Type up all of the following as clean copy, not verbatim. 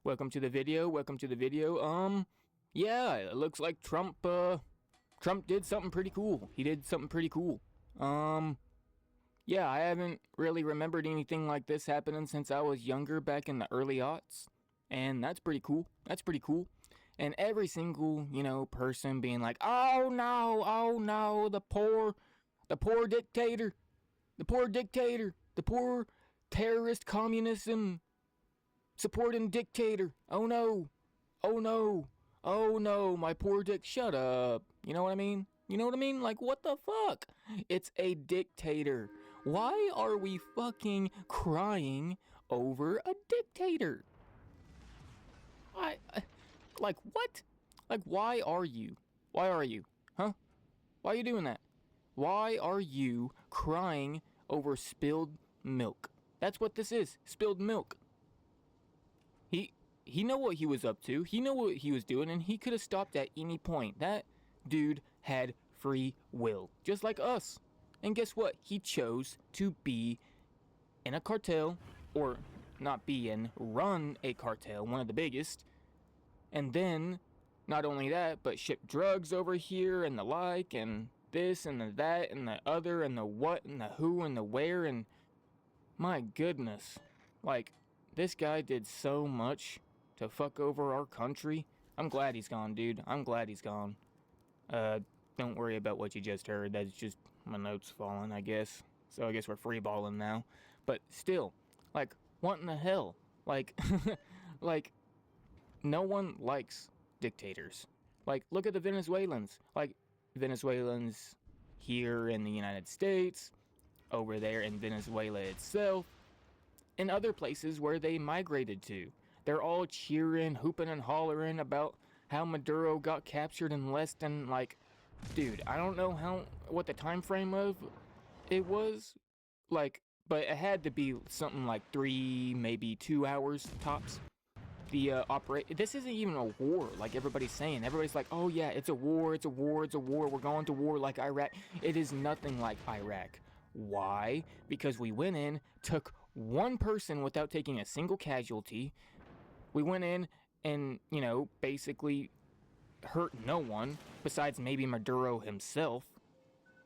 welcome to the video. Yeah, it looks like Trump did something pretty cool. He did something pretty cool. Yeah, I haven't really remembered anything like this happening since I was younger back in the early aughts. And that's pretty cool. That's pretty cool. And every single, person being like, oh no, the poor dictator, the poor terrorist communism supporting dictator. Oh no, my poor dick. Shut up. You know what I mean? Like, what the fuck? It's a dictator. Why are we fucking crying over a dictator? Like, what? Like, why are you? Huh? Why are you doing that? Why are you crying over spilled milk? That's what this is. Spilled milk. He knew what he was up to. He knew what he was doing, and he could have stopped at any point. That dude had free will, just like us. And guess what? He chose to be in a cartel, or not be in, run a cartel, one of the biggest. And then, not only that, but ship drugs over here and the like, and this and the that and the other and the what and the who and the where, and my goodness. Like, this guy did so much to fuck over our country. I'm glad he's gone, dude. I'm glad he's gone. Don't worry about what you just heard. That's just my notes falling, I guess. So I guess we're free balling now. But still, like, what in the hell? Like, like, no one likes dictators. Like, look at the Venezuelans. Like, Venezuelans here in the United States, over there in Venezuela itself, and other places where they migrated to. They're all cheering, hooping and hollering about how Maduro got captured in less than, like, dude, I don't know what the time frame of it was, like, but it had to be something like 3, maybe 2 hours tops. This isn't even a war, like everybody's saying. Everybody's like, oh yeah, it's a war, we're going to war like Iraq. It is nothing like Iraq. Why? Because we went in, took one person without taking a single casualty. We went in and, basically hurt no one besides maybe Maduro himself.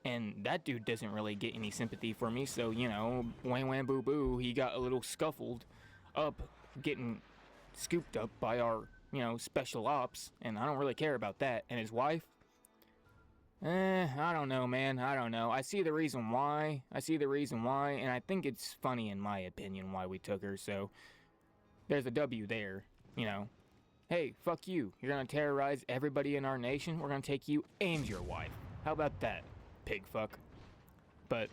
And that dude doesn't really get any sympathy for me, so, wham wham boo boo, he got a little scuffled up, getting scooped up by our, special ops, and I don't really care about that. And his wife? I don't know, man. I don't know. I see the reason why, and I think it's funny in my opinion why we took her, so there's a W there, Hey, fuck you. You're gonna terrorize everybody in our nation? We're gonna take you and your wife. How about that, pig fuck? But,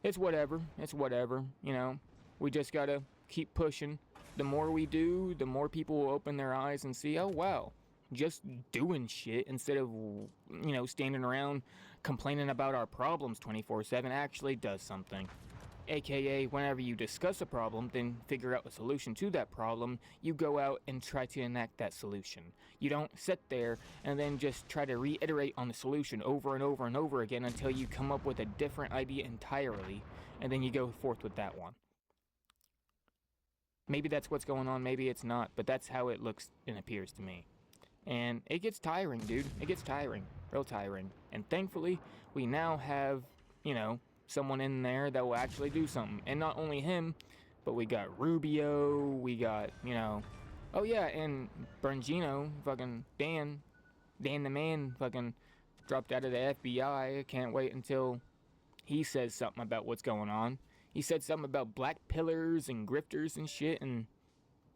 it's whatever. We just gotta keep pushing. The more we do, the more people will open their eyes and see, oh wow, just doing shit instead of, standing around complaining about our problems 24/7 actually does something. AKA, whenever you discuss a problem, then figure out a solution to that problem, you go out and try to enact that solution. You don't sit there and then just try to reiterate on the solution over and over and over again until you come up with a different idea entirely, and then you go forth with that one. Maybe that's what's going on, maybe it's not, but that's how it looks and appears to me. And it gets tiring, dude. It gets tiring. Real tiring. And thankfully, we now have, someone in there that will actually do something. And not only him, but we got Rubio, we got, oh yeah, and Bongino, fucking Dan the man, fucking dropped out of the FBI. I can't wait until he says something about what's going on. He said something about black pillars and grifters and shit, and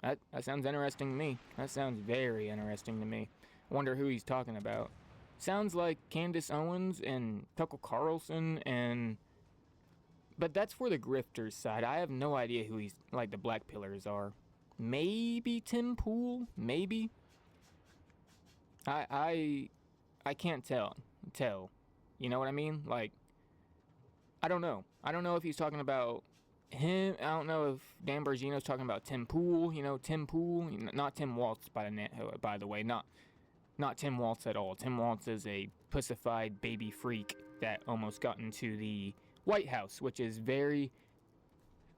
that sounds interesting to me. That sounds very interesting to me. I wonder who he's talking about. Sounds like Candace Owens and Tucker Carlson and... But that's for the grifters side. I have no idea who he's, like, the black pillars are. Maybe Tim Pool? Maybe? I can't tell. You know what I mean? Like, I don't know. I don't know if he's talking about him. I don't know if Dan Bongino's talking about Tim Pool. Tim Pool. Not Tim Waltz, by the way. Not Tim Waltz at all. Tim Waltz is a pussified baby freak that almost got into the White House, which is very,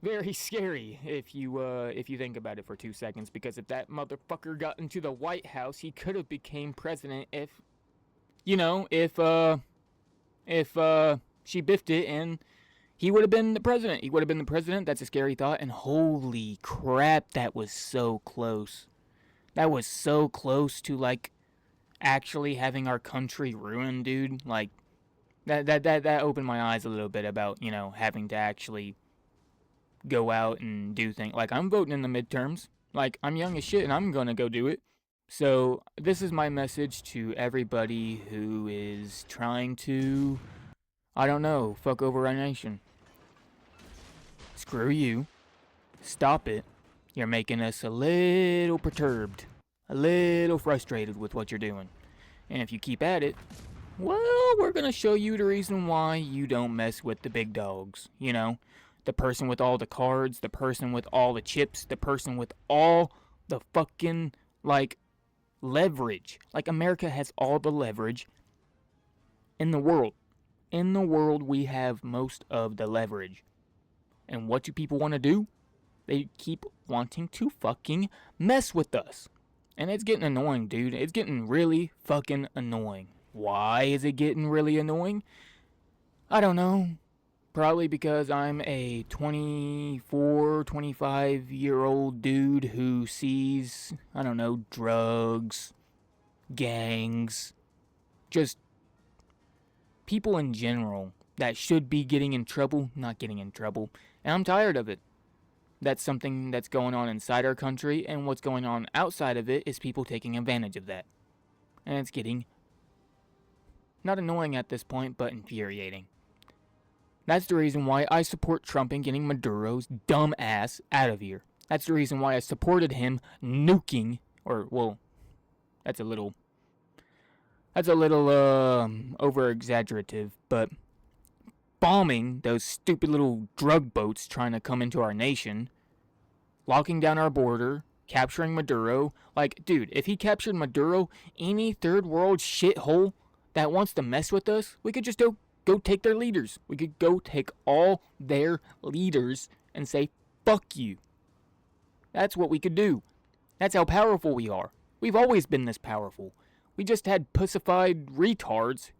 very scary if you think about it for 2 seconds, because if that motherfucker got into the White House, he could have became president if she biffed it, and he would have been the president. He would have been the president. That's a scary thought. And holy crap, that was so close. That was so close to like actually having our country ruined, dude. Like that opened my eyes a little bit about, having to actually go out and do things. Like, I'm voting in the midterms. Like, I'm young as shit and I'm gonna go do it. So, this is my message to everybody who is trying to, I don't know, fuck over our nation. Screw you. Stop it. You're making us a little perturbed, a little frustrated with what you're doing. And if you keep at it, well, we're gonna show you the reason why you don't mess with the big dogs. The person with all the cards, the person with all the chips, the person with all the fucking, like, leverage. Like, America has all the leverage in the world. In the world, we have most of the leverage. And what do people want to do? They keep wanting to fucking mess with us. And it's getting annoying, dude. It's getting really fucking annoying. Why is it getting really annoying? I don't know. Probably because I'm a 24, 25-year-old dude who sees, I don't know, drugs, gangs, just people in general that should be getting in trouble, not getting in trouble. And I'm tired of it. That's something that's going on inside our country, and what's going on outside of it is people taking advantage of that. And it's getting not annoying at this point, but infuriating. That's the reason why I support Trump and getting Maduro's dumb ass out of here. That's the reason why I supported him nuking, that's a little over-exaggerative, but bombing those stupid little drug boats trying to come into our nation, locking down our border, capturing Maduro. Like, dude, if he captured Maduro, any third world shithole that wants to mess with us, we could just go take their leaders. We could go take all their leaders and say, fuck you. That's what we could do. That's how powerful we are. We've always been this powerful. We just had pussified retards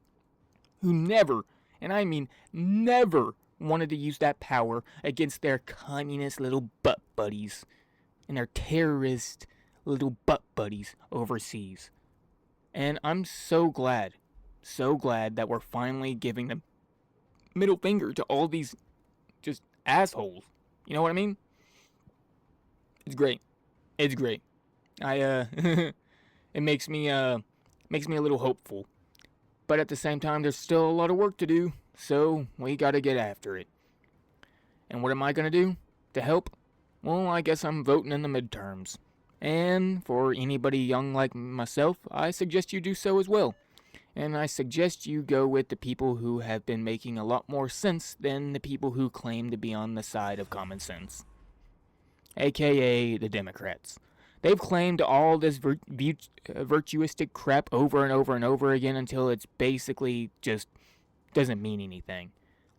who never, and I mean never, wanted to use that power against their communist little butt buddies and their terrorist little butt buddies overseas. And I'm so glad that we're finally giving the middle finger to all these just assholes. You know what I mean? It's great. It's great. It makes me a little hopeful. But at the same time, there's still a lot of work to do, so we gotta get after it. And what am I gonna do to help? Well, I guess I'm voting in the midterms. And for anybody young like myself, I suggest you do so as well. And I suggest you go with the people who have been making a lot more sense than the people who claim to be on the side of common sense. AKA the Democrats. They've claimed all this virtuistic crap over and over and over again until it's basically just doesn't mean anything.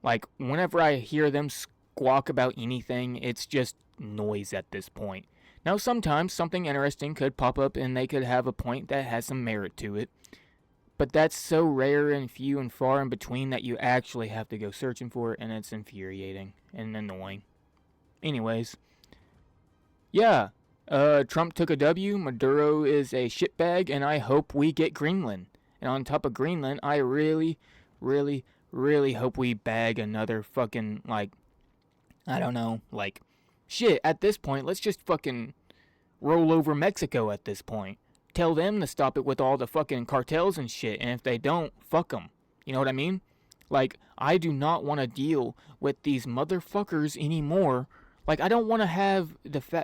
Like, whenever I hear them squawk about anything, it's just noise at this point. Now, sometimes something interesting could pop up and they could have a point that has some merit to it. But that's so rare and few and far in between that you actually have to go searching for it, and it's infuriating and annoying. Anyways, yeah, Trump took a W, Maduro is a shitbag, and I hope we get Greenland. And on top of Greenland, I really, really, really hope we bag another fucking, shit, at this point, let's just fucking roll over Mexico at this point. Tell them to stop it with all the fucking cartels and shit, and if they don't, fuck them. You know what I mean? Like, I do not want to deal with these motherfuckers anymore. Like, I don't want to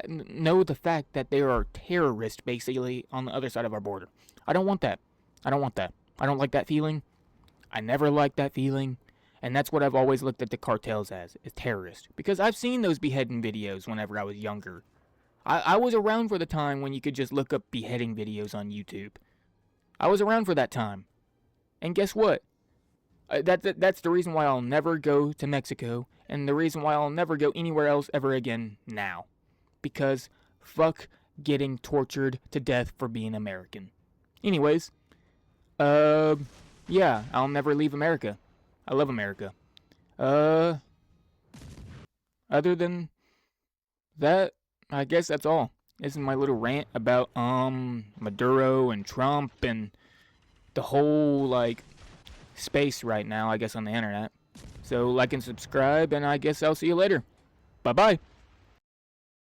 know the fact that they are terrorists, basically, on the other side of our border. I don't want that. I don't like that feeling. I never liked that feeling. And that's what I've always looked at the cartels as terrorists. Because I've seen those beheading videos whenever I was younger. I was around for the time when you could just look up beheading videos on YouTube. I was around for that time. And guess what? That's the reason why I'll never go to Mexico and the reason why I'll never go anywhere else ever again now. Because fuck getting tortured to death for being American. Anyways, yeah, I'll never leave America. I love America. Other than that, I guess that's all. This is my little rant about Maduro and Trump and the whole like space right now, I guess, on the internet. So like and subscribe, and I guess I'll see you later. Bye bye.